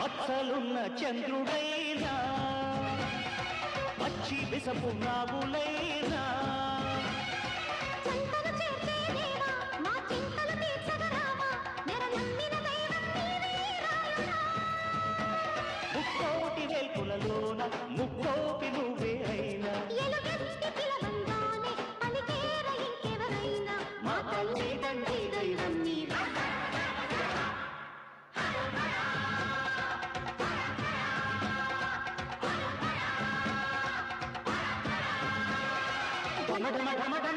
మచ్చలున్న చంద్రుడైనా పచ్చి బిసపు నాగులైనా ముక్కోటి వేల్పులలోన ముక్కోపి నువ్వే అయినా మా తల్లి తండ్రి దైవం నీవే ఢమ ఢమ ఢమ ఢమ